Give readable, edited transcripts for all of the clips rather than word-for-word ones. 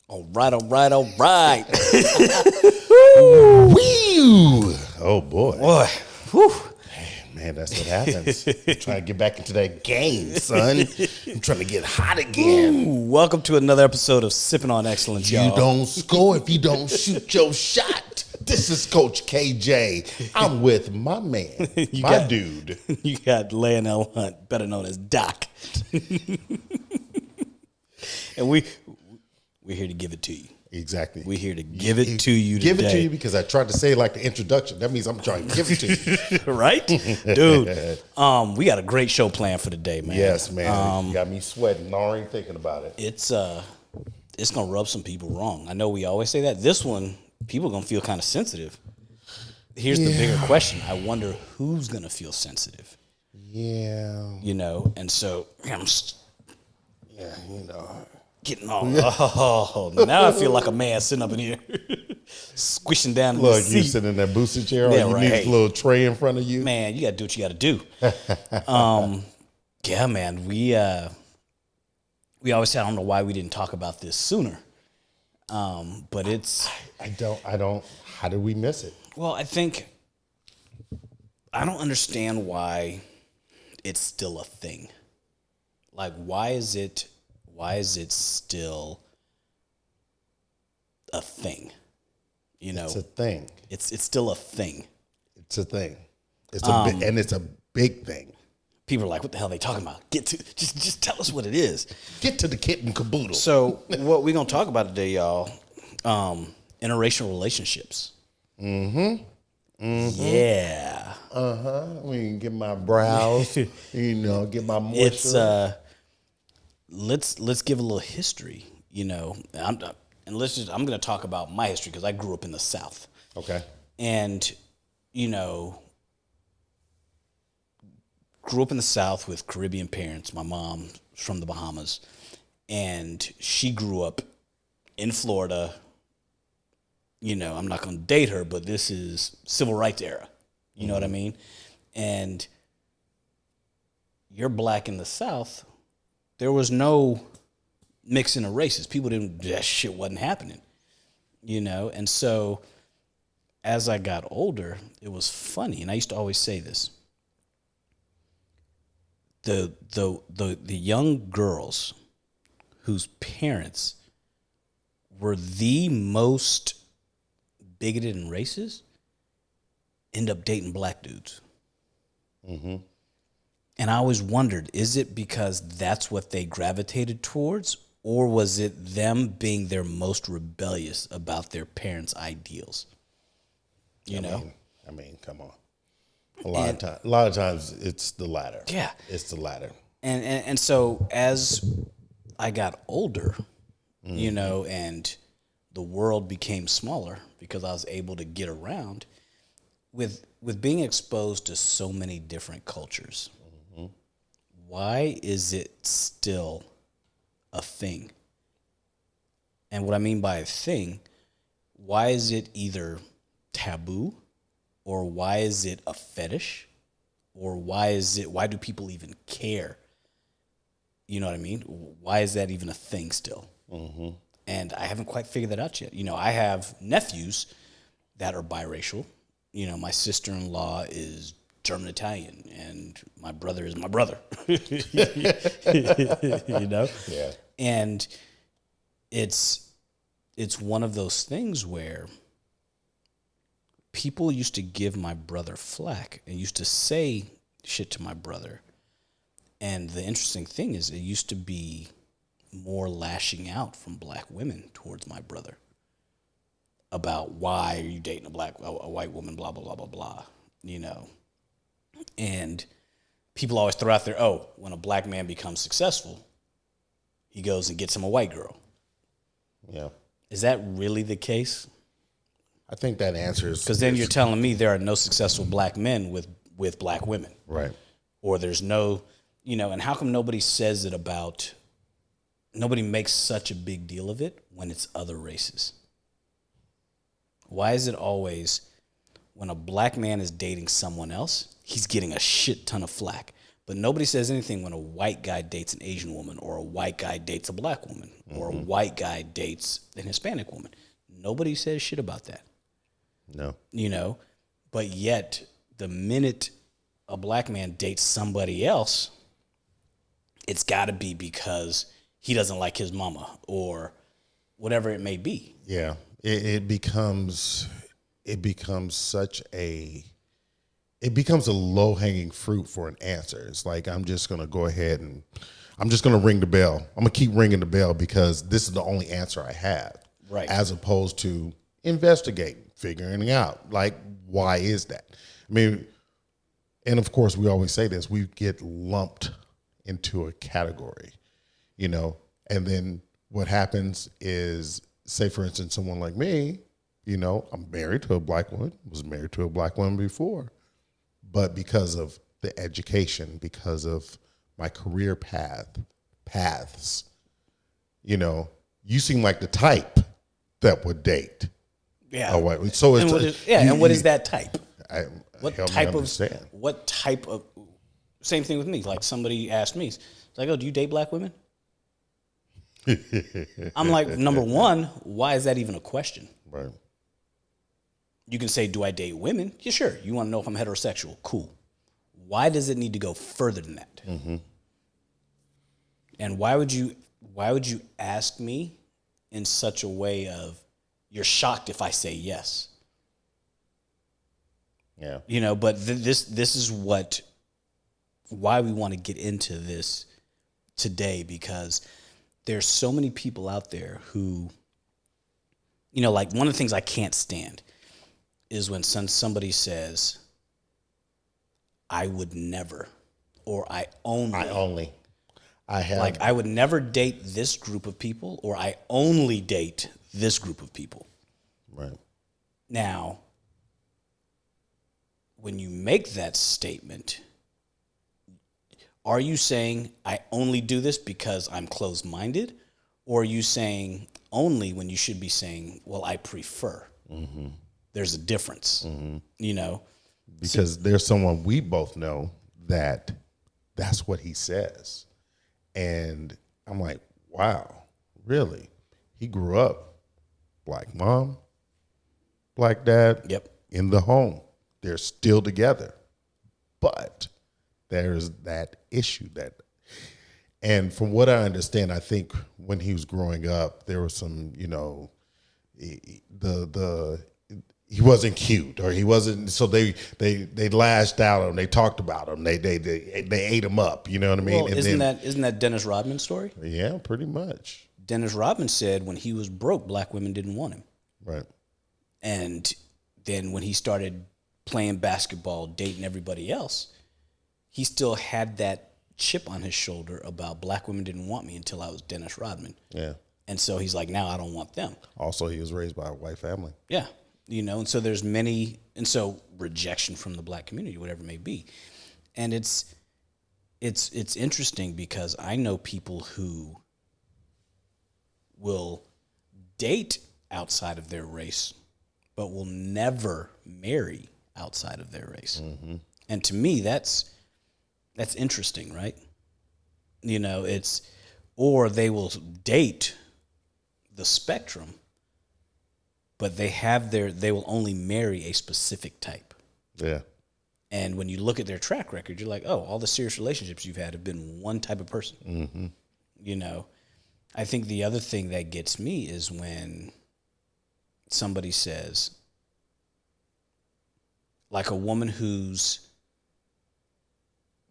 All right, all right, all right. Woo! Oh boy. Boy, whew. Man, that's what happens. I'm trying to get back into that game, son. I'm trying to get hot again. Ooh, welcome to another episode of Sippin on Excellence, You y'all. don't score if you don't shoot your shot. This is Coach KJ. I'm with my man, dude. You got Lionel Hunt, better known as Doc. And we're here to give it to you. Exactly. We're here to give it to you Give today. it to you because I tried to say like the introduction. That means I'm trying to give it to you. Right? Dude, we got a great show planned for today, man. Yes, man. You got me sweating already thinking about it. It's gonna rub some people wrong. I know we always say that. This one, people are gonna feel kind of sensitive. Here's the bigger question. I wonder who's gonna feel sensitive. Yeah. You know, and so I'm getting all now I feel like a man sitting up in here squishing down in the Look, you seat. sitting in that booster chair, Yeah, or you right. need Hey. a little tray in front of you. Man, you gotta do what you gotta do. Yeah, man. We always say I don't know why we didn't talk about this sooner. But it's I don't. How did we miss it? well, I think I don't understand why it's still a thing. Like, why is it still a thing? You know, It's a thing. it's still a thing. It's a thing. It's a and it's a big thing. People are like, what the hell are they talking about? Just tell us what it is. Get to the kit and caboodle. So what we're gonna talk about today, y'all, interracial relationships. Yeah. We can get my brows, get my moisture. It's let's give a little history, I'm gonna talk about my history because I grew up in the South. Okay. And, grew up in the South with Caribbean parents. My mom's from the Bahamas, and she grew up in Florida. I'm not going to date her, but this is civil rights era. You know what I mean? And you're black in the South. There was no mixing of races. People that shit wasn't happening, And so as I got older, it was funny. And I used to always say this. The young girls whose parents were the most bigoted and racist end up dating black dudes. Mm-hmm. And I always wondered, is it because that's what they gravitated towards, or was it them being their most rebellious about their parents' ideals? I mean, come on. A lot of times it's the latter. Yeah. It's the latter. And so as I got older, and the world became smaller because I was able to get around with being exposed to so many different cultures. Mm-hmm. Why is it still a thing? And what I mean by a thing, why is it either taboo, or why is it a fetish, or why do people even care? You know what I mean? Why is that even a thing still? Mm-hmm. And I haven't quite figured that out yet. I have nephews that are biracial. My sister-in-law is German Italian, and my brother is my brother. Yeah. And it's one of those things where people used to give my brother flack and used to say shit to my brother. And the interesting thing is, it used to be more lashing out from black women towards my brother about why are you dating a white woman, blah, blah, blah, blah, blah, And people always throw out there, when a black man becomes successful, he goes and gets him a white girl. Yeah. Is that really the case? I think that answers... Because then you're telling me there are no successful black men with black women. Right. Or there's no, and how come nobody says it about... Nobody makes such a big deal of it when it's other races? Why is it always when a black man is dating someone else, he's getting a shit ton of flack? But nobody says anything when a white guy dates an Asian woman, or a white guy dates a black woman, or a white guy dates an Hispanic woman. Nobody says shit about that. No. You know, but yet the minute a black man dates somebody else, it's got to be because he doesn't like his mama or whatever it may be. Yeah, it becomes a low hanging fruit for an answer. It's like, I'm just going to go ahead and I'm just going to ring the bell. I'm going to keep ringing the bell because this is the only answer I have. Right. As opposed to investigating, figuring it out. Like, why is that? I mean, and of course, we always say this, we get lumped into a category, you know, and then what happens is, say, for instance, someone like me, you know, I'm married to a black woman, was married to a black woman before, but because of the education, because of my career paths, you know, you seem like the type that would date. Yeah. A white. So it's, and what is that type? What understand. type of, same thing with me. Like, somebody asked me, it's like, oh, do you date black women? I'm like, number one, why is that even a question? Right. You can say, do I date women? Yeah, sure. You want to know if I'm heterosexual? Cool. Why does it need to go further than that? Mm-hmm. And why would you ask me in such a way of, you're shocked if I say yes? Yeah. You know, but this is why we want to get into this today, because there's so many people out there who, you know, like, one of the things I can't stand is when somebody says, I would never, or I only. I have. Like, I would never date this group of people, or I only date this group of people. Right. Now, when you make that statement, are you saying I only do this because I'm closed-minded? Or are you saying only when you should be saying, well, I prefer? Mm-hmm. There's a difference, you know? Because there's someone we both know that's what he says. And I'm like, wow, really? He grew up black mom, black dad, Yep. in the home. They're still together. But there's that issue and from what I understand, I think when he was growing up, there was some, you know, he wasn't cute, or he wasn't, so they lashed out on him, they talked about him, they ate him up, you know what I mean? Well, and isn't that Dennis Rodman's story? Yeah, pretty much. Dennis Rodman said when he was broke, black women didn't want him. Right. And then when he started playing basketball, dating everybody else, he still had that chip on his shoulder about black women didn't want me until I was Dennis Rodman. Yeah. And so he's like, now I don't want them. Also, he was raised by a white family. Yeah. You know, and so there's many, and so rejection from the black community, whatever it may be. And it's interesting because I know people who will date outside of their race, but will never marry outside of their race. Mm-hmm. And to me, that's interesting, right? You know, or they will date the spectrum, but they will only marry a specific type. Yeah. And when you look at their track record, you're like, oh, all the serious relationships you've had have been one type of person. Mm-hmm. You know, I think the other thing that gets me is when somebody says, like, a woman who's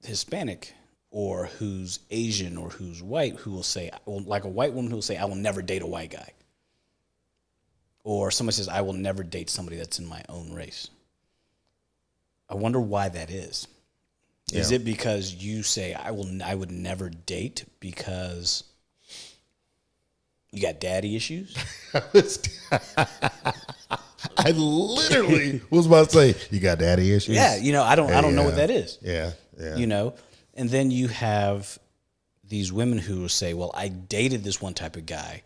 Hispanic or who's Asian or who's white, who will say, well, like a white woman who will say, I will never date a white guy. Or somebody says, I will never date somebody that's in my own race. I wonder why that is. Yeah. Is it because you say, I would never date because you got daddy issues? I literally was about to say, you got daddy issues? Yeah, you know, I don't know what that is. Yeah, yeah. You know, and then you have these women who will say, well, I dated this one type of guy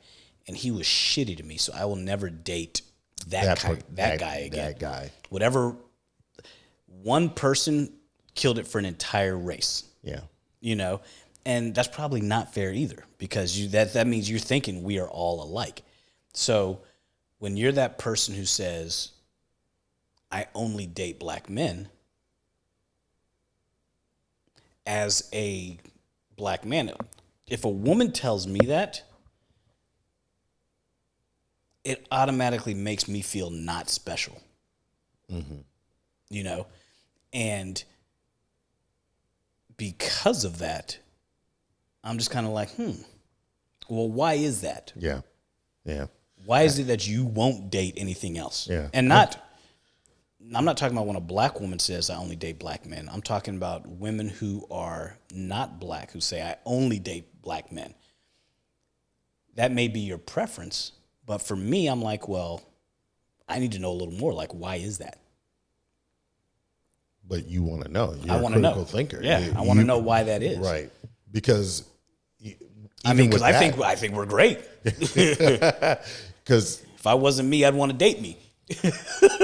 and he was shitty to me, so I will never date that guy again. That guy. Whatever, one person killed it for an entire race. Yeah. you know, and that's probably not fair either, because that means you're thinking we are all alike. So when you're that person who says, I only date black men, as a black man, if a woman tells me that, it automatically makes me feel not special. You know, and because of that, I'm just kind of like, well, why is that? Yeah. Yeah. Why is it that you won't date anything else? Yeah. And I'm not talking about when a black woman says I only date black men. I'm talking about women who are not black who say I only date black men. That may be your preference, but for me, I'm like, well, I need to know a little more. Like, why is that? But you want to know. You're I want to know. thinker. Yeah, I want to know why that is. Right. Because Because I think we're great. Because if I wasn't me, I'd want to date me.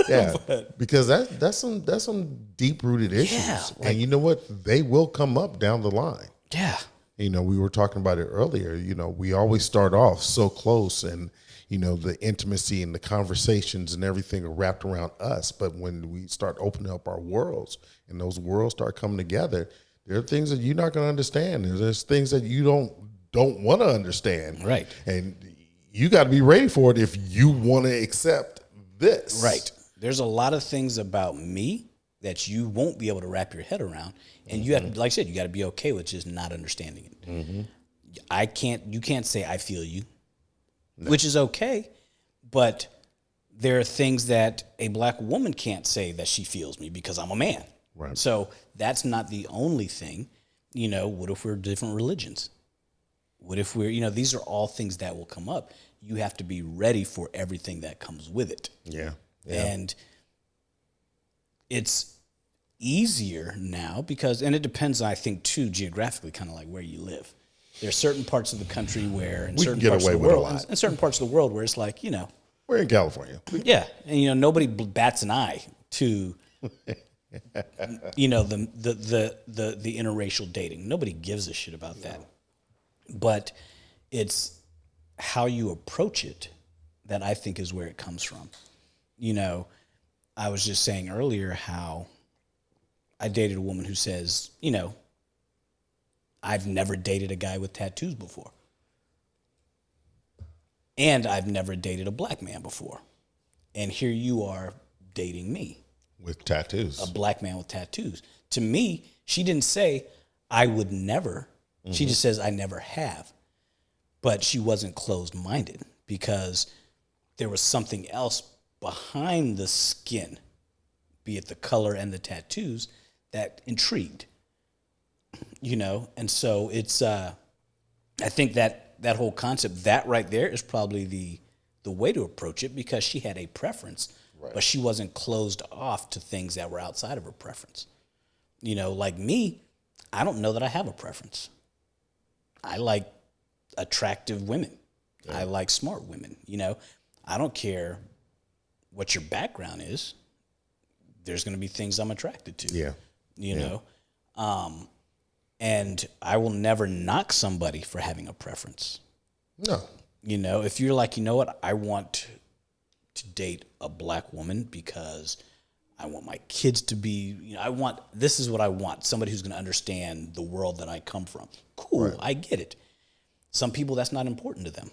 yeah, because that's some deep rooted issues, Yeah, and you know what? They will come up down the line. Yeah. You know, we were talking about it earlier. You know, we always start off so close, and you know, the intimacy and the conversations and everything are wrapped around us. But when we start opening up our worlds, and those worlds start coming together, there are things that you're not going to understand. There's things that you don't want to understand, Right? And you got to be ready for it if you want to accept this. Right. There's a lot of things about me that you won't be able to wrap your head around, and you have, like I said, you got to be okay with just not understanding it. You can't say I feel you, which is okay, but there are things that a black woman can't say that she feels me because I'm a man. Right. So that's not the only thing. You know, what if we're different religions? What if we're, these are all things that will come up. You have to be ready for everything that comes with it. Yeah. And it's easier now because, and it depends, I think, too, geographically, kind of like where you live. There are certain parts of the country where, in certain parts of the world, in certain parts of the world where it's like, we're in California. Yeah, and nobody bats an eye to, the interracial dating. Nobody gives a shit about that. But it's how you approach it that I think is where it comes from. I was just saying earlier how I dated a woman who says, I've never dated a guy with tattoos before. And I've never dated a black man before. And here you are dating me. With tattoos. A black man with tattoos. To me, she didn't say, I would never. She just says, I never have. But she wasn't closed-minded because there was something else behind the skin, be it the color and the tattoos, that intrigued. And so it's, I think that whole concept, that right there is probably the way to approach it because she had a preference, but she wasn't closed off to things that were outside of her preference. Like me, I don't know that I have a preference. I like attractive women. Yeah. I like smart women. I don't care what your background is. There's going to be things I'm attracted to. Yeah. You know? And I will never knock somebody for having a preference. No. If you're like, what, I want to date a black woman because I want my kids to be, this is what I want. Somebody who's going to understand the world that I come from. Cool. Right. I get it. Some people, that's not important to them,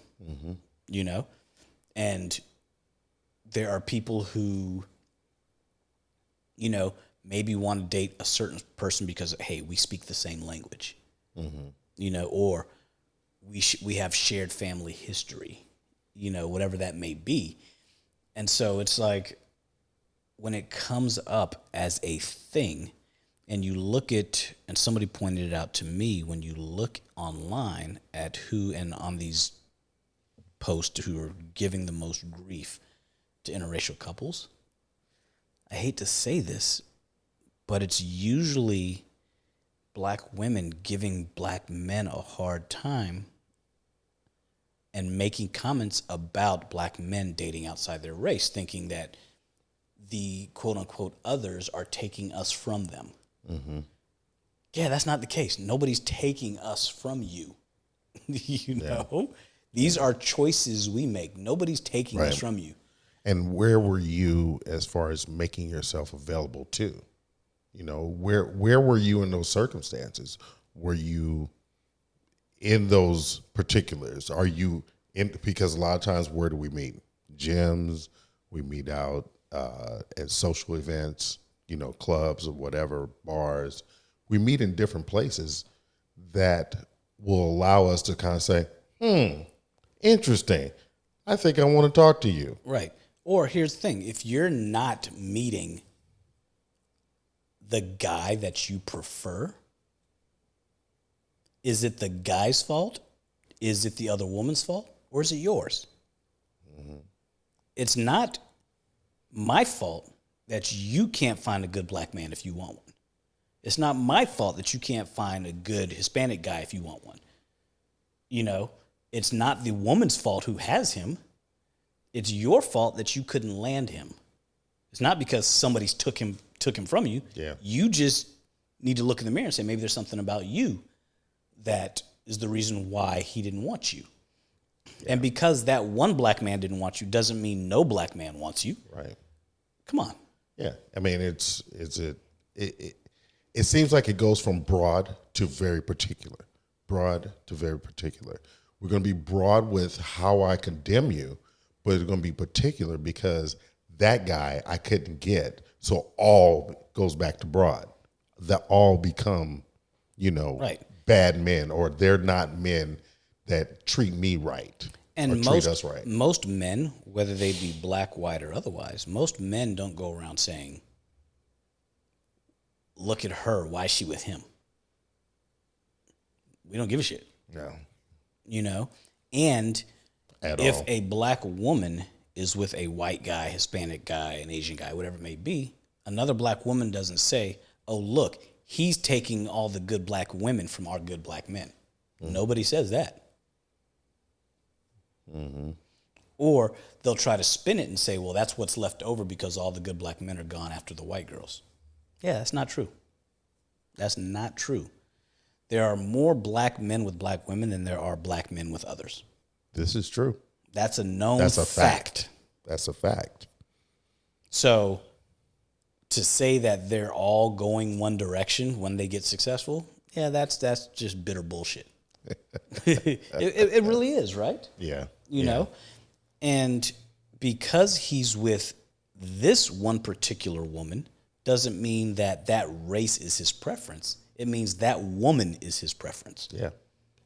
and there are people who, maybe want to date a certain person because, hey, we speak the same language, or we have shared family history, whatever that may be. And so it's like when it comes up as a thing and you look at, and somebody pointed it out to me, when you look online at who, and on these posts who are giving the most grief to interracial couples, I hate to say this, but it's usually black women giving black men a hard time and making comments about black men dating outside their race, thinking that the quote-unquote others are taking us from them. Yeah, that's not the case. Nobody's taking us from you. You know? These are choices we make. Nobody's taking us from you. And where were you as far as making yourself available to? You know, where were you in those circumstances? Were you in those particulars? Are you in, because a lot of times where do we meet? Gyms, we meet out at social events, you know, clubs or whatever, bars. We meet in different places that will allow us to kind of say, interesting. I think I want to talk to you. Right. Or here's the thing. If you're not meeting the guy that you prefer, is it the guy's fault? Is it the other woman's fault? Or is it yours? It's not my fault that you can't find a good black man if you want one. It's not my fault that you can't find a good Hispanic guy if you want one. You know, it's not the woman's fault who has him. It's your fault that you couldn't land him. It's not because somebody's took him from you. Yeah. You just need to look in the mirror and say, maybe there's something about you that is the reason why he didn't want you. Yeah. And because that one black man didn't want you doesn't mean no black man wants you. Right. Come on. Yeah. I mean, it seems like it goes from broad to very particular. Broad to very particular. We're going to be broad with how I condemn you, but it's going to be particular because that guy I couldn't get. So all goes back to broad. That all become, you know, bad men, or they're not men that treat me right and or treat us right. Most men, whether they be black, white, or otherwise, most men don't go around saying, look at her, why is she with him? We don't give a shit. No. You know? And if all. a black woman is with a white guy, Hispanic guy, an Asian guy, whatever it may be, another black woman doesn't say, oh, look, he's taking all the good black women from our good black men. Nobody says that. Or they'll try to spin it and say, well, that's what's left over because all the good black men are gone after the white girls. Yeah, that's not true. That's not true. There are more black men with black women than there are black men with others. This is true. That's a known fact. That's a fact. So to say that they're all going one direction when they get successful, yeah, that's just bitter bullshit. It really is, right? Yeah. You know? And because he's with this one particular woman doesn't mean that that race is his preference. It means that woman is his preference. Yeah.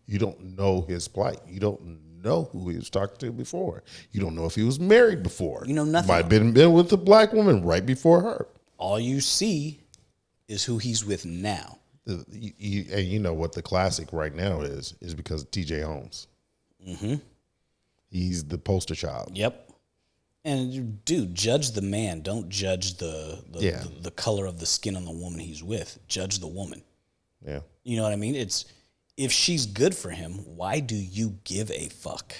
You don't know his plight. You don't know who he was talking to before. You don't know if he was married before. You know nothing. Might have been with a black woman right before her. All you see is who he's with now. And you know what the classic right now is because of TJ Holmes. He's the poster child. Yep. And dude, judge the man. Don't judge the color of the skin on the woman he's with. Judge the woman. Yeah. You know what I mean? It's if she's good for him, why do you give a fuck?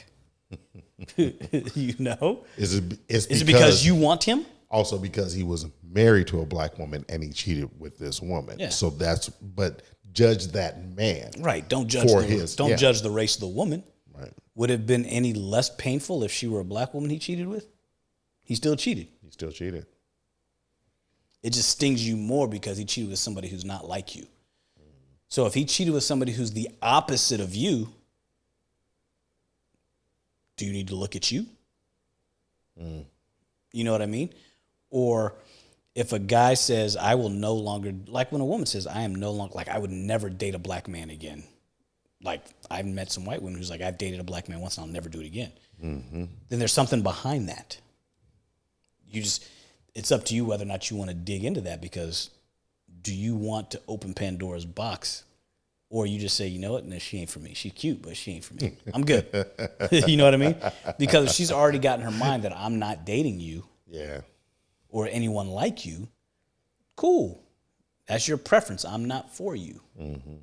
You know? Is it because you want him? Also because he was married to a black woman and he cheated with this woman. Yeah. So but judge that man. Right. Don't judge judge the race of the woman. Right. Would it have been any less painful if she were a black woman he cheated with? He still cheated. He still cheated. It just stings you more because he cheated with somebody who's not like you. So if he cheated with somebody who's the opposite of you, do you need to look at you? You know what I mean? Or if a guy says, I will no longer, like when a woman says, I am no longer, like I would never date a black man again. Like I've met some white women who's like, I've dated a black man once and I'll never do it again. Then there's something behind that. It's up to you whether or not you want to dig into that, because do you want to open Pandora's box, or you just say, you know what, no, she ain't for me. She's cute, but she ain't for me. I'm good. You know what I mean? Because if she's already got in her mind that I'm not dating you, or anyone like you, cool. That's your preference. I'm not for you.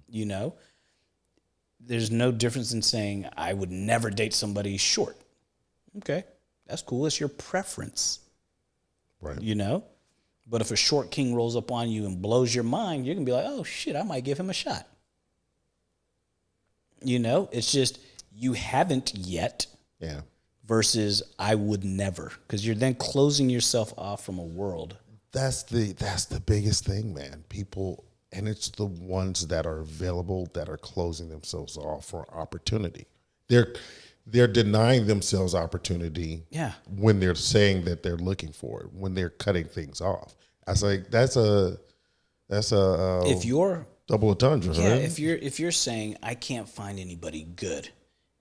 You know? There's no difference in saying I would never date somebody short. Okay, that's cool. It's your preference. Right. You know? But if a short king rolls up on you and blows your mind, you're going to be like, oh, shit, I might give him a shot. It's just you haven't yet Yeah. versus I would never, because you're then closing yourself off from a world. That's the biggest thing, man. People, and it's the ones that are available that are closing themselves off for opportunity. They're denying themselves opportunity. Yeah. When they're saying that they're looking for it, when they're cutting things off. I was like, that's a If you're double entendre, Yeah, right? if you're saying I can't find anybody good,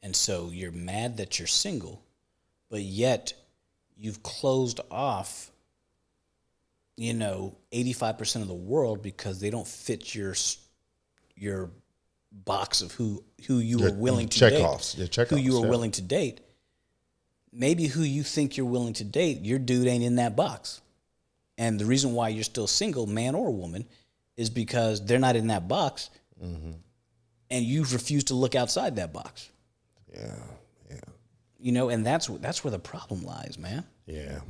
and so you're mad that you're single, but yet you've closed off, 85% of the world because they don't fit your box of who you are willing to Checkoffs. date, Your who you are checkoffs, willing to date. Maybe who you think you're willing to date, your dude ain't in that box. And the reason why you're still single, man or woman, is because they're not in that box, and you've refused to look outside that box. Yeah. And that's where the problem lies, man. Yeah.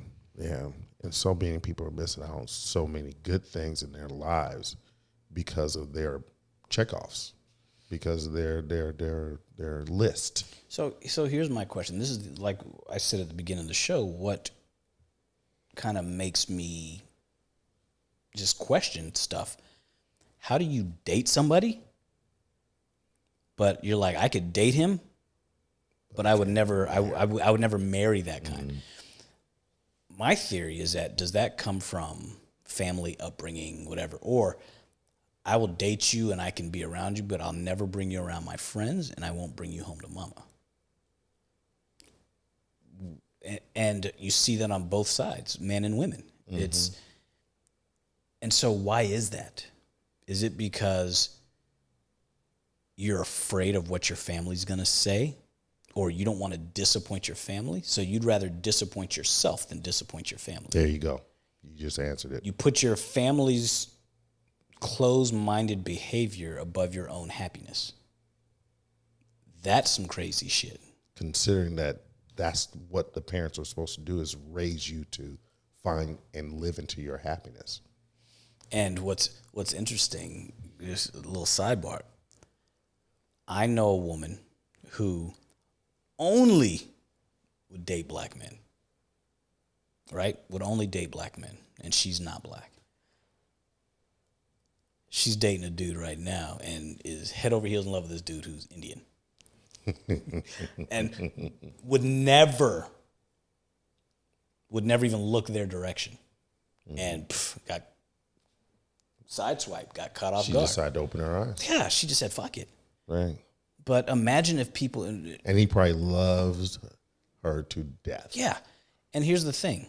And so many people are missing out on so many good things in their lives because of their checkoffs, because of their list. So here's my question. This is like I said at the beginning of the show, what kind of makes me just question stuff. How do you date somebody, but you're like, I could date him, but I would never marry that kind. My theory is that, does that come from family upbringing, whatever? Or I will date you and I can be around you, but I'll never bring you around my friends and I won't bring you home to mama. And you see that on both sides, men and women. And so why is that? Is it because you're afraid of what your family's going to say, or you don't want to disappoint your family? So you'd rather disappoint yourself than disappoint your family. There you go. You just answered it. You put your family's closed-minded behavior above your own happiness. That's some crazy shit. Considering that that's what the parents are supposed to do, is raise you to find and live into your happiness. And what's interesting, just a little sidebar, I know a woman who only would date black men, right? Would only date black men, and she's not black. She's dating a dude right now and is head over heels in love with this dude who's Indian. And would never even look their direction. And got sideswiped, got caught off guard. She decided to open her eyes. Yeah, she just said, fuck it. Right. But imagine if people... And he probably loves her to death. Yeah. And here's the thing.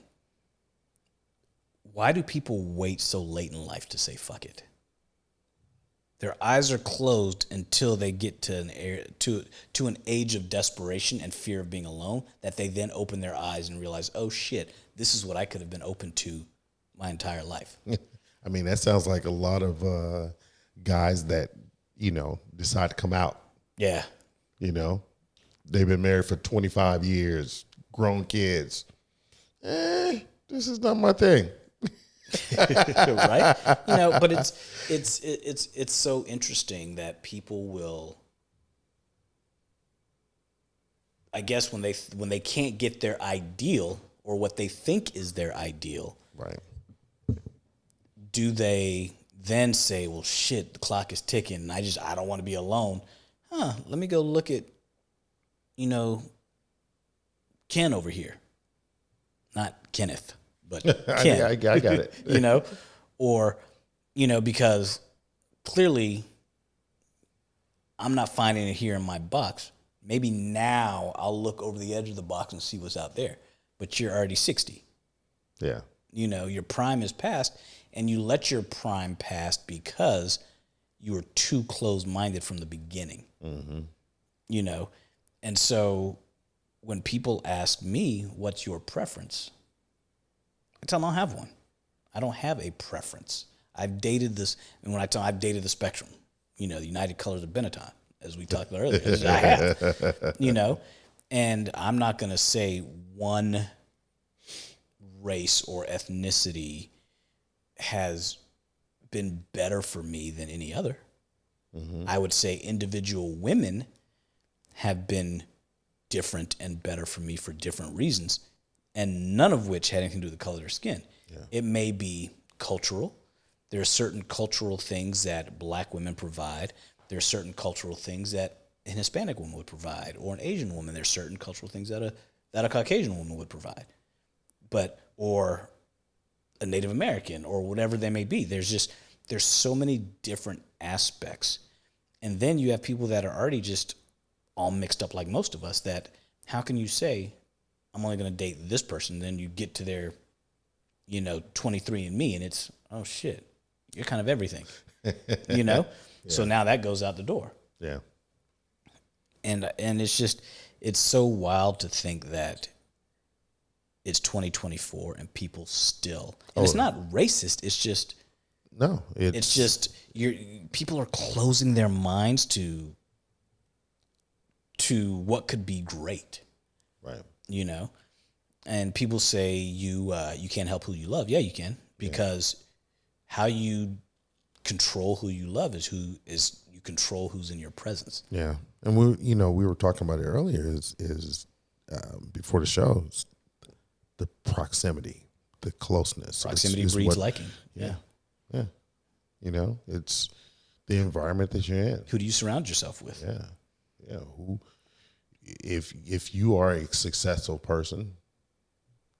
Why do people wait so late in life to say fuck it? Their eyes are closed until they get to an age of desperation and fear of being alone, that they then open their eyes and realize, oh shit, this is what I could have been open to my entire life. I mean, that sounds like a lot of guys that, decide to come out. Yeah. They've been married for 25 years, grown kids. This is not my thing. Right? But it's so interesting that people will, I guess, when they can't get their ideal or what they think is their ideal, right? Do they then say, well, shit, the clock is ticking and I don't want to be alone. Let me go look at, Ken over here. Not Kenneth, but Ken. I got it. Or, because clearly I'm not finding it here in my box. Maybe now I'll look over the edge of the box and see what's out there. But you're already 60. Yeah. Your prime is past, and you let your prime pass because you were too closed-minded from the beginning. And so when people ask me, what's your preference? I tell them I don't have one. I don't have a preference. I've dated this, and when I tell them I've dated the spectrum, the United Colors of Benetton, as we talked about earlier. I have, and I'm not going to say one race or ethnicity has been better for me than any other. I would say individual women have been different and better for me for different reasons, and none of which had anything to do with the color of their skin. It may be cultural. There are certain cultural things that black women provide. There are certain cultural things that an Hispanic woman would provide, or an Asian woman. There's certain cultural things that a Caucasian woman would provide, or a Native American, or whatever they may be. There's so many different aspects. And then you have people that are already just all mixed up like most of us, that how can you say, I'm only going to date this person? Then you get to their, 23andMe, and it's, oh shit, you're kind of everything, So now that goes out the door. Yeah. And it's so wild to think that it's 2024 and people still, and it's not racist. It's just, no, it's just people are closing their minds to what could be great, right. And people say you can't help who you love. Yeah, you can, because how you control who you love is you control who's in your presence. Yeah, and we were talking about it earlier. Is before the show, the proximity, the closeness. Proximity breeds liking. Yeah. It's the environment that you're in. Who do you surround yourself with? Yeah. Who, if you are a successful person,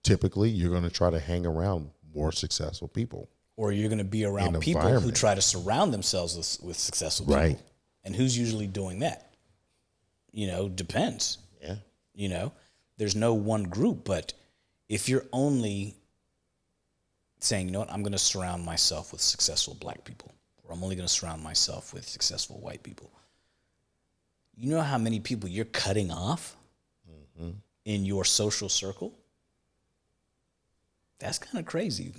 typically you're going to try to hang around more successful people. Or you're going to be around people who try to surround themselves with successful people. Right. And who's usually doing that? Depends. Yeah. There's no one group, but if you're only saying, you know what, I'm going to surround myself with successful black people, or I'm only going to surround myself with successful white people, you know how many people you're cutting off in your social circle? That's kind of crazy.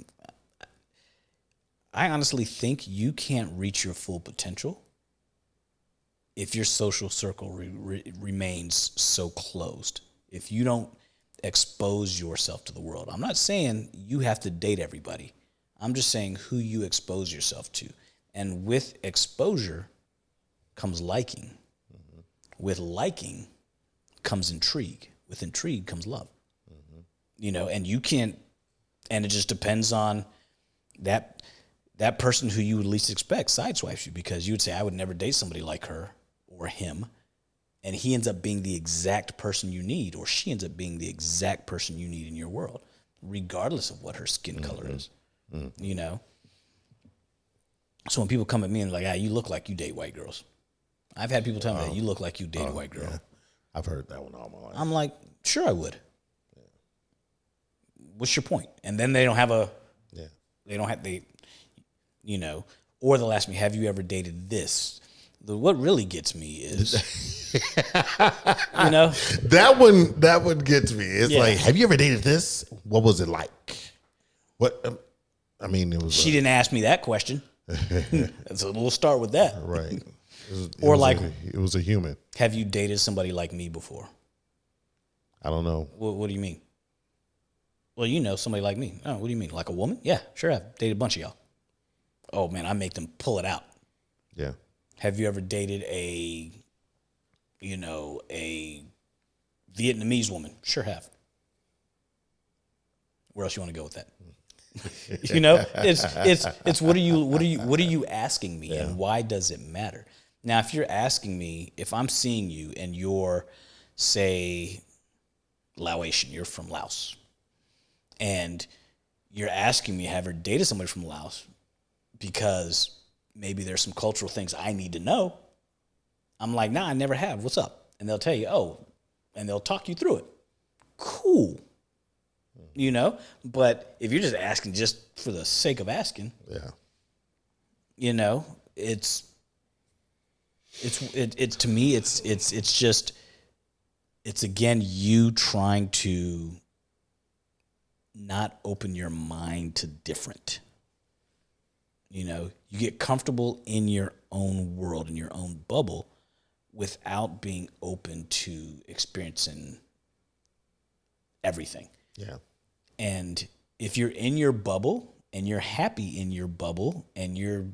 I honestly think you can't reach your full potential if your social circle remains so closed. If you don't expose yourself to the world. I'm not saying you have to date everybody. I'm just saying who you expose yourself to. And with exposure comes liking. With liking comes intrigue. With intrigue comes love. And you can't, and it just depends on that person who you would least expect sideswipes you, because you would say, I would never date somebody like her or him. And he ends up being the exact person you need, or she ends up being the exact person you need in your world, regardless of what her skin color is, So when people come at me and like, you look like you date white girls. I've had people tell me that you look like you date a white girl. Yeah. I've heard that one all my life. I'm like, sure I would. Yeah. What's your point? And then they don't have or they'll ask me, have you ever dated this? What really gets me is, that one gets me. It's like, have you ever dated this? What was it like? What? It was. She didn't ask me that question. So we'll start with that, right? It was a human. Have you dated somebody like me before? I don't know. What do you mean? Well, somebody like me. Oh, what do you mean? Like a woman? Yeah, sure. I've dated a bunch of y'all. Oh man, I make them pull it out. Yeah. Have you ever dated a Vietnamese woman? Sure have. Where else you want to go with that? It's what are you asking me, and why does it matter? Now, if you're asking me, if I'm seeing you and you're, say, Laotian, you're from Laos, and you're asking me, have you ever dated somebody from Laos, because maybe there's some cultural things I need to know. I'm like, nah, I never have. What's up? And they'll tell you, and they'll talk you through it. Cool. But if you're just asking just for the sake of asking, it's to me, it's again, you trying to not open your mind to different. You get comfortable in your own world, in your own bubble, without being open to experiencing everything. Yeah. And if you're in your bubble and you're happy in your bubble and you're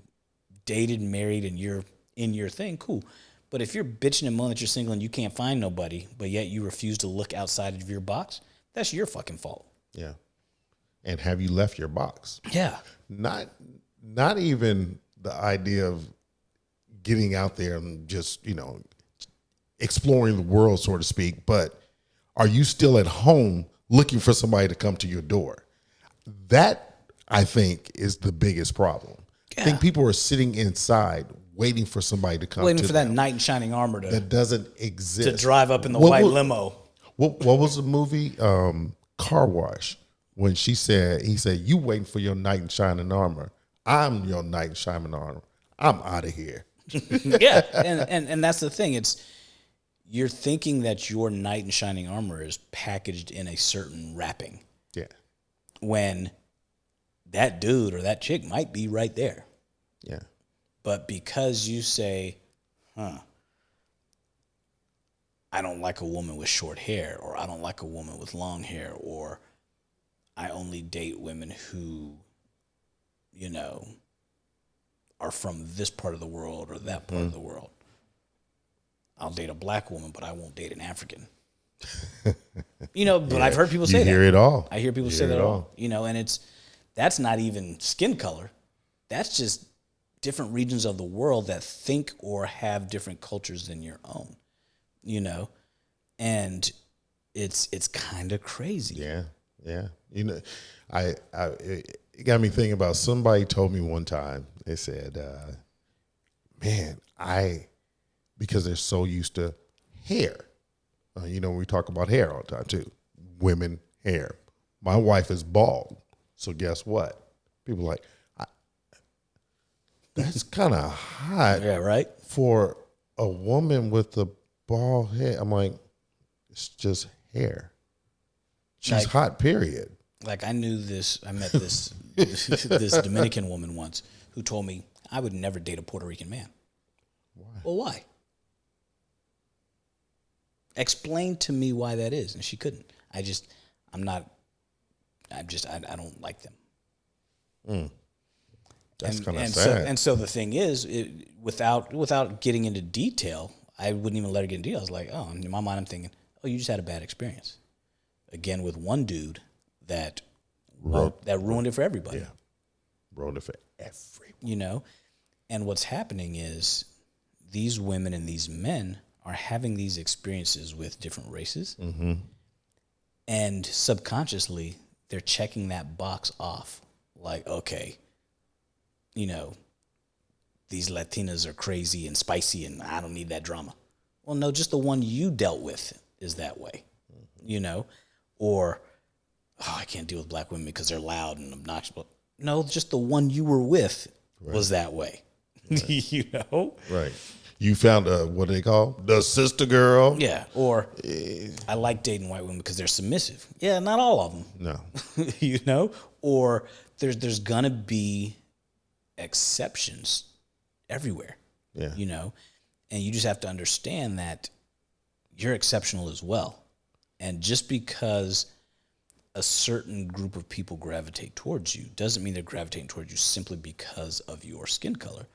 dated and married and you're in your thing, cool. But if you're bitching and moaning that you're single and you can't find nobody, but yet you refuse to look outside of your box, that's your fucking fault. Yeah. And have you left your box? Yeah. Not even the idea of getting out there and just, exploring the world, so to speak, but are you still at home looking for somebody to come to your door? That, I think, is the biggest problem. Yeah. I think people are sitting inside waiting for somebody to come Waiting to for them. that knight in shining armor That doesn't exist. to drive up in the white limo. What was the movie? Car Wash. When he said, you waiting for your knight in shining armor. I'm your knight in shining armor. I'm out of here. Yeah. And that's the thing. You're thinking that your knight in shining armor is packaged in a certain wrapping. Yeah. When that dude or that chick might be right there. Yeah. But because you say, I don't like a woman with short hair, or I don't like a woman with long hair, or I only date women who, are from this part of the world or that part of the world. I'll date a black woman, but I won't date an African. But I've heard people say that. You hear it all. I hear people say that all. And that's not even skin color. That's just different regions of the world that think or have different cultures than your own. And it's kind of crazy. Yeah. Yeah. It got me thinking about, somebody told me one time, they said, because they're so used to hair. We talk about hair all the time too. Women, hair. My wife is bald. So guess what? People are like, that's kind of hot. Yeah, right? For a woman with a bald head. I'm like, it's just hair. She's hot, period. Like I met this this Dominican woman once who told me I would never date a Puerto Rican man. Why? Well, why? Explain to me why that is. And she couldn't. I don't like them. That's kind of sad. So the thing is, without getting into detail, I wouldn't even let her get into detail. I was like, oh, in my mind, I'm thinking, oh, you just had a bad experience. Again, with one dude that ruined it for everybody. Yeah. Ruined it for everyone. And what's happening is these women and these men are having these experiences with different races. Mm-hmm. And subconsciously, they're checking that box off. Like, okay, these Latinas are crazy and spicy and I don't need that drama. Well, no, just the one you dealt with is that way, Or, I can't deal with black women because they're loud and obnoxious. No, just the one you were with was that way, right. Right. You found what do they call the sister girl? Yeah. Or I like dating white women because they're submissive. Yeah, not all of them. No. Or there's gonna be exceptions everywhere. Yeah. And you just have to understand that you're exceptional as well. And just because a certain group of people gravitate towards you doesn't mean they're gravitating towards you simply because of your skin color.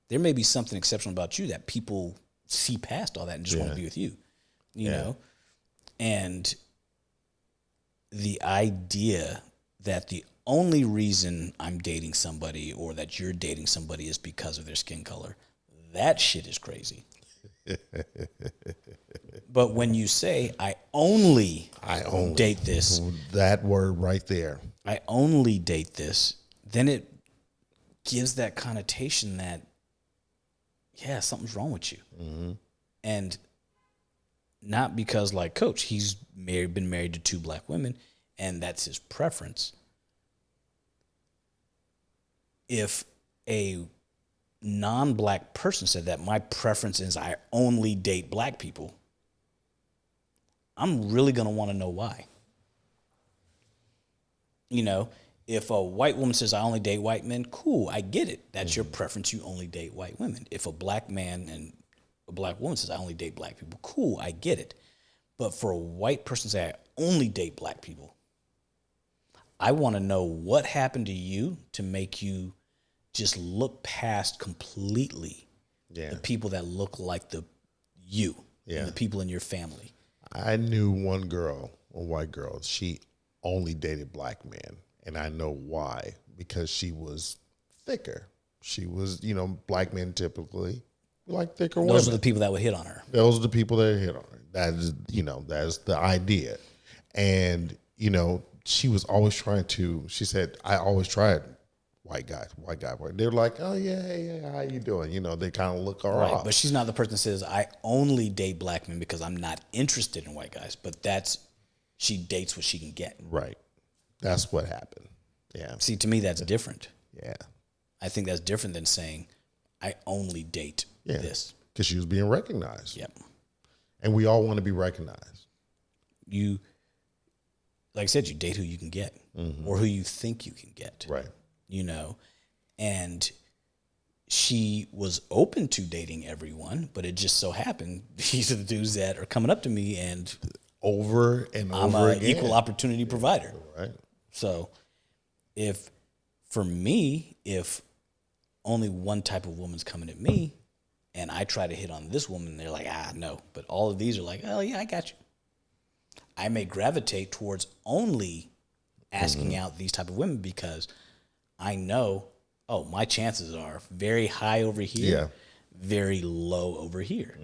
There may be something exceptional about you that people see past all that and just want to be with you, you know? And the idea that the only reason I'm dating somebody or that you're dating somebody is because of their skin color, that shit is crazy. But when you say, I only date this. That word right there. I only date this, then it gives that connotation that, yeah, something's wrong with you. Mm-hmm. And not because, like Coach, he's been married to 2 black women, and that's his preference. If a non-black person said that my preference is I only date black people, I'm really going to want to know why. If a white woman says I only date white men, cool, I get it. That's your preference. You only date white women. If a black man and a black woman says I only date black people, cool, I get it. But for a white person to say I only date black people, I want to know what happened to you to make you just look past completely the people that look like you and the people in your family. I knew one girl, a white girl. She only dated black men, and I know why. Because she was thicker. She was, black men typically like thicker women. Those are the people that would hit on her. Those are the people that hit on her. That is, that's the idea. And, she was always she said, I always tried white guys. They're like, oh, yeah, hey, how you doing? They kind of look her off. But she's not the person that says, I only date black men because I'm not interested in white guys. But she dates what she can get. Right. That's what happened. Yeah. See, to me, that's different. Yeah. I think that's different than saying, I only date this. Because she was being recognized. Yep. And we all want to be recognized. You, like I said, you date who you can get or who you think you can get. Right. And she was open to dating everyone, but it just so happened these are the dudes that are coming up to me and over and I'm over an again. equal opportunity provider. Right. So if only one type of woman's coming at me and I try to hit on this woman, they're like, no. But all of these are like, oh, yeah, I got you. I may gravitate towards only asking out these type of women because I know, my chances are very high over here, very low over here.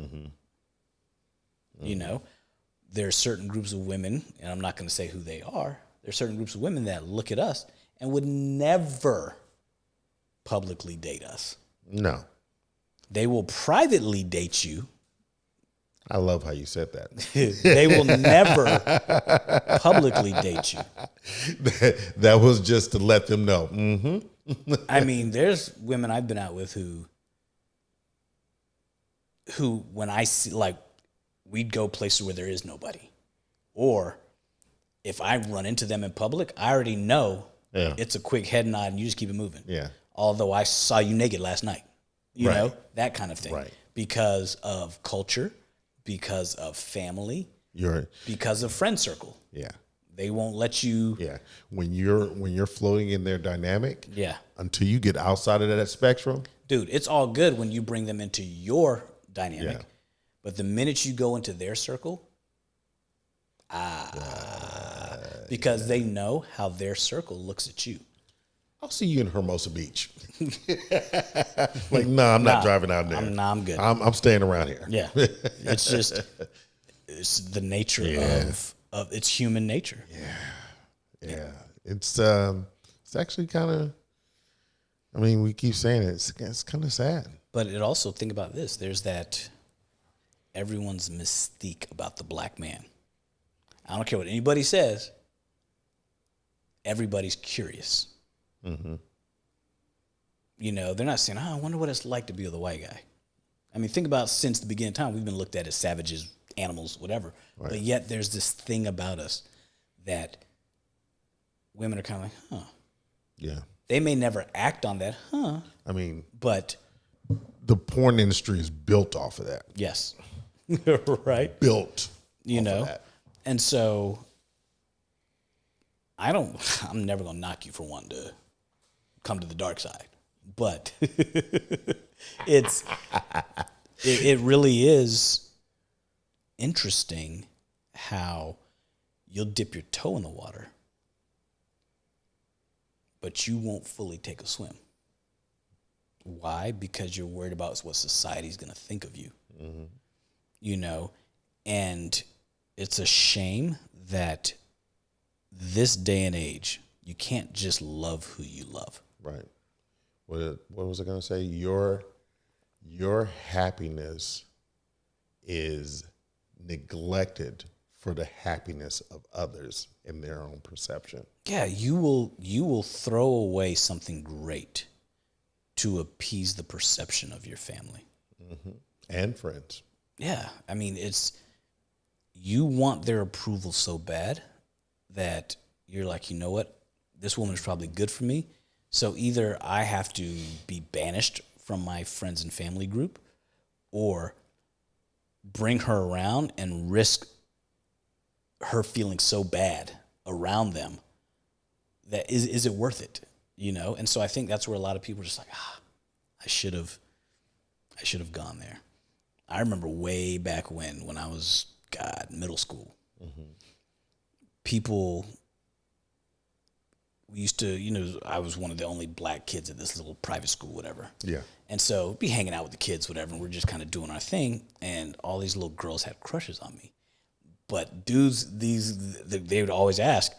There are certain groups of women, and I'm not going to say who they are. There are certain groups of women that look at us and would never publicly date us. No. They will privately date you. I love how you said that. They will never publicly date you. That was just to let them know. I mean, there's women I've been out with who when I see, like, we'd go places where there is nobody. Or if I run into them in public, I already know it's a quick head nod and you just keep it moving. Yeah. Although I saw you naked last night. You know, that kind of thing. Right. Because of culture, because of family, because of friend circle. Yeah. They won't let you. Yeah. When you're floating in their dynamic. Yeah. Until you get outside of that spectrum. Dude, it's all good when you bring them into your dynamic. Yeah. But the minute you go into their circle, because they know how their circle looks at you. I'll see you in Hermosa Beach. Like, no, I'm not driving out there. I'm good. I'm staying around here. Yeah. It's the nature of it's human nature. Yeah. It's actually kind of, I mean, we keep saying it. It's kind of sad. But it also, think about this. There's that everyone's mystique about the black man. I don't care what anybody says. Everybody's curious. Mm-hmm. They're not saying, I wonder what it's like to be with a white guy. I mean, think about since the beginning of time, we've been looked at as savages, animals, whatever. Right. But yet there's this thing about us that women are kind of like, huh. Yeah. They may never act on that, huh. I mean, but the porn industry is built off of that. Yes. Right. Built. Of that. And so I'm never going to knock you for wanting to come to the dark side, but it really is interesting how you'll dip your toe in the water, but you won't fully take a swim. Why? Because you're worried about what society's going to think of you. Mm-hmm. And it's a shame that this day and age, you can't just love who you love. Right. What was I going to say? Your happiness is neglected for the happiness of others in their own perception. Yeah, you will throw away something great to appease the perception of your family. Mm-hmm. And friends. Yeah, I mean, you want their approval so bad that you're like, you know what? This woman is probably good for me. So either I have to be banished from my friends and family group or bring her around and risk her feeling so bad around them that is it worth it? You know? And so I think that's where a lot of people are just like, I should have gone there. I remember way back when I was, middle school. People, we used to, I was one of the only black kids at this little private school, whatever. Yeah. And so be hanging out with the kids, whatever, and we're just kind of doing our thing. And all these little girls had crushes on me. But dudes, they would always ask.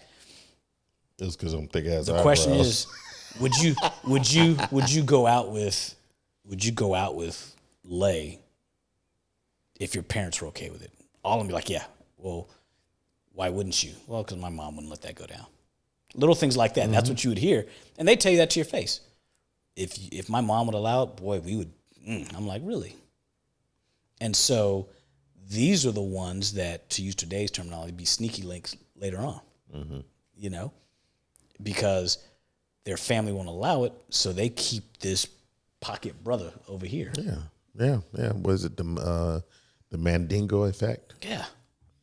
It's because I'm thick ass. The question is, would you go out with Lay if your parents were okay with it? All of them be like, yeah. Well, why wouldn't you? Well, because my mom wouldn't let that go down. Little things like that. That's what you would hear, and they tell you that to your face. If my mom would allow it, boy, we would. I'm like, really? And so these are the ones that, to use today's terminology, be sneaky links later on. You know, because their family won't allow it, so they keep this pocket brother over here. Yeah. Was it the Mandingo effect? Yeah,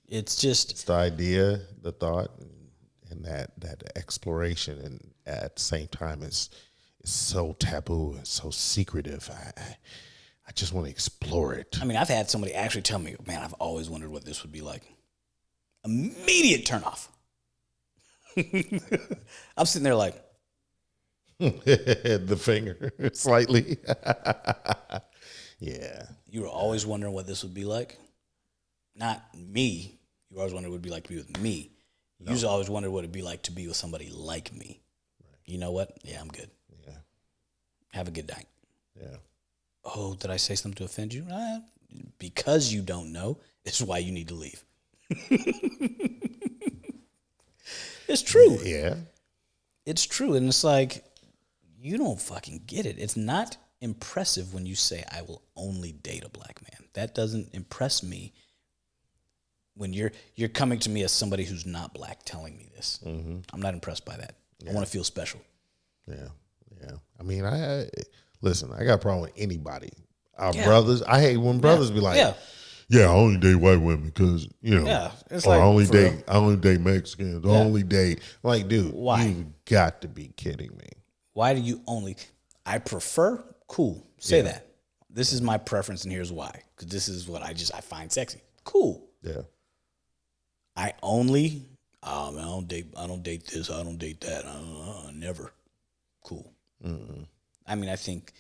it's just the idea, the thought, and that exploration, and at the same time, it's so taboo and so secretive. I just want to explore it. I mean, I've had somebody actually tell me, man, I've always wondered what this would be like. Immediate turnoff. I'm sitting there like, the finger slightly. Yeah. You were always wondering what this would be like? Not me. You always wondered what it would be like to be with me. No. You always wondered what it'd be like to be with somebody like me. Right. You know what? Yeah, I'm good. Yeah. Have a good night. Yeah. Oh, did I say something to offend you? Because you don't know is why you need to leave. It's true. Yeah. It's true. And it's like, you don't fucking get it. It's not impressive when you say, I will only date a black man. That doesn't impress me when you're coming to me as somebody who's not black telling me this. I'm not impressed by that. Yeah. I want to feel special. Yeah. I mean, listen, I got a problem with anybody. Our brothers, I hate when brothers be like, I only date white women because, it's or like, I only date Mexicans. I only date, like, dude, why? You've got to be kidding me. Why do you only? I prefer. Cool. Say that. This is my preference, and here's why. Because this is what I find sexy. Cool. Yeah. I only. I don't date this. I don't date that. Never. Cool. I mean, I think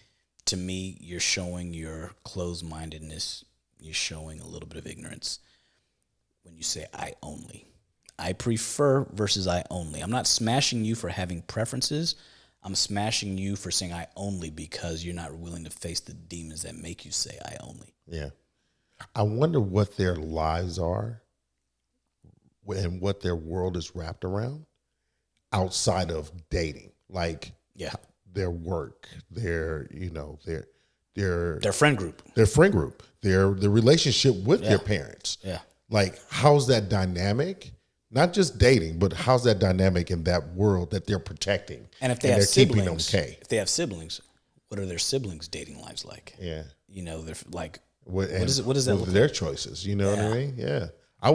to me, you're showing your closed-mindedness. You're showing a little bit of ignorance when you say I only. I prefer versus I only. I'm not smashing you for having preferences. I'm smashing you for saying I only because you're not willing to face the demons that make you say I only. Yeah. I wonder what their lives are and what their world is wrapped around outside of dating. Like their work, their friend group. Their friend group. The relationship with their parents. Yeah. Like, how's that dynamic? Not just dating, but how's that dynamic in that world that they're protecting? And if they have siblings, if they have sibllies, what are their siblings' dating lives like? Yeah. They're like, what is that look their like? choices? You know what I mean? Yeah. I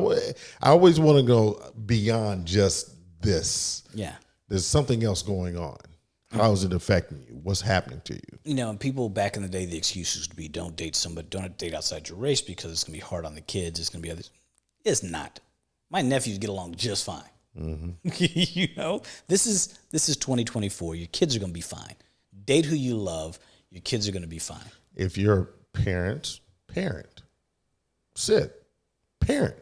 always want to go beyond just this. Yeah. There's something else going on. How is it affecting you? What's happening to you? And people back in the day, the excuses would be don't date outside your race because it's going to be hard on the kids. It's going to be others. It's not. My nephews get along just fine. This is 2024. Your kids are going to be fine. Date who you love. Your kids are going to be fine. If you're parent. Sit. Parent.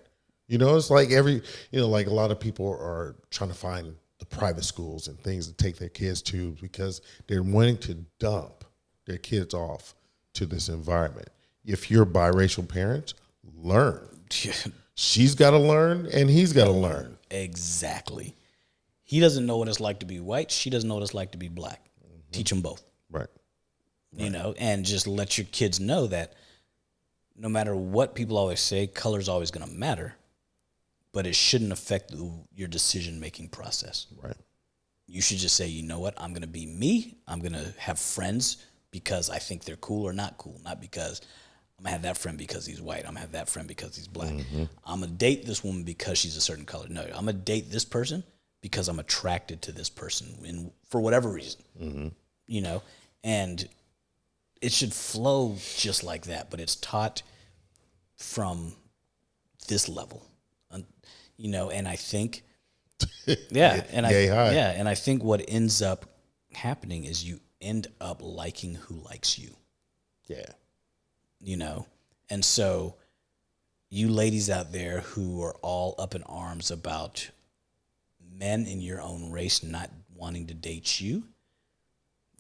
It's like like a lot of people are trying to find the private schools and things to take their kids to because they're wanting to dump their kids off to this environment. If you're biracial parents, learn. She's got to learn and he's got to learn. Exactly. He doesn't know what it's like to be white. She doesn't know what it's like to be black. Teach them both. Right. And just let your kids know that no matter what people always say, color's always going to matter, but it shouldn't affect your decision-making process. Right. You should just say, you know what, I'm going to be me. I'm going to have friends because I think they're cool or not cool, not because I'm going to have that friend because he's white. I'm going to have that friend because he's black. I'm going to date this woman because she's a certain color. No, I'm going to date this person because I'm attracted to this person for whatever reason, you know, and it should flow just like that, but it's taught from this level, you know, and I think, and I think what ends up happening is you end up liking who likes you. Yeah. You know, and so you ladies out there who are all up in arms about men in your own race not wanting to date you,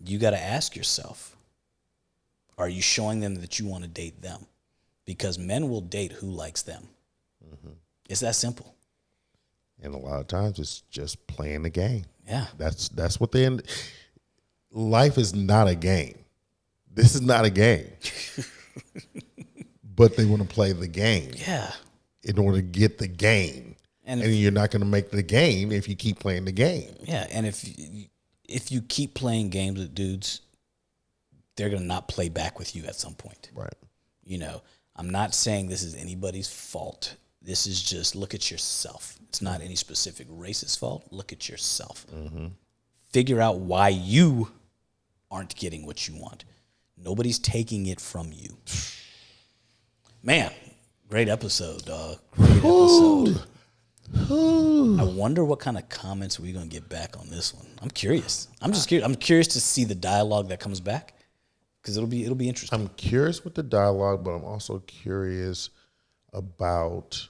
you got to ask yourself, are you showing them that you want to date them? Because men will date who likes them. It's that simple. And a lot of times it's just playing the game. Yeah. That's what they end. Life is not a game. This is not a game. But they want to play the game. Yeah. In order to get the game. And you're not going to make the game if you keep playing the game. Yeah, and if you keep playing games with dudes, they're going to not play back with you at some point. Right. You know, I'm not saying this is anybody's fault. This is just look at yourself. It's not any specific race's fault. Look at yourself. Figure out why you aren't getting what you want. Nobody's taking it from you. Man, great episode, dog. Great episode. I wonder what kind of comments we're going to get back on this one. I'm curious. I'm just curious. I'm curious to see the dialogue that comes back because it'll be interesting. I'm curious with the dialogue, but I'm also curious about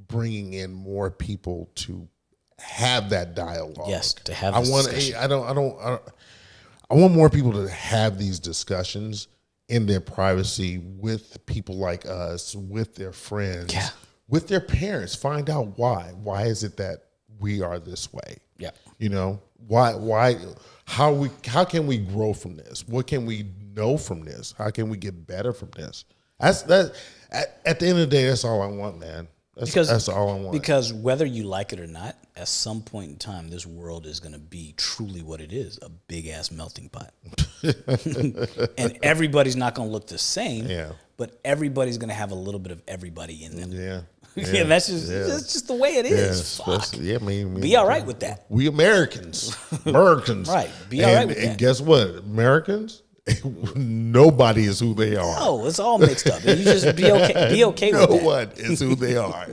bringing in more people to have that dialogue. Yes, to have. I want more people to have these discussions in their privacy with people like us, with their friends, with their parents. Find out why. Why is it that we are this way? Yeah. You know, why how can we grow from this? What can we know from this? How can we get better from this? At the end of the day, that's all I want, man. That's all I want. Because whether you like it or not, at some point in time, this world is going to be truly what it is, a big-ass melting pot. And everybody's not going to look the same, but everybody's going to have a little bit of everybody in them. Yeah. Yeah, that's just the way it is. Fuck. Yeah, I mean, be all right with that. We Americans. Right. Be all right with that. And guess what? Americans, nobody is who they are. No, it's all mixed up. And you just be okay with that. No one is who they are.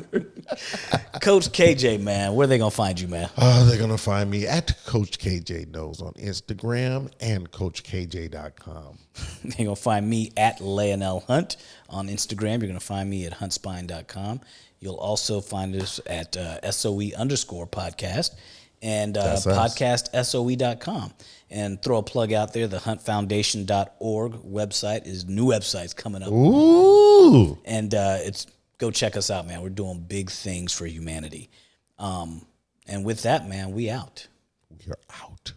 Coach KJ, man, where are they going to find you, man? They're going to find me at Coach KJ Knows on Instagram and CoachKJ.com. They're going to find me at Lionel Hunt on Instagram. You're going to find me at huntspine.com. You'll also find us at SOE_podcast and podcastsoe.com. And throw a plug out there, the huntfoundation.org website new website's coming up. Ooh. And go check us out, man. We're doing big things for humanity. And with that, man, we out. We're out.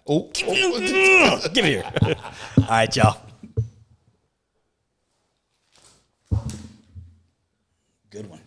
Give it here. All right, y'all. Good one.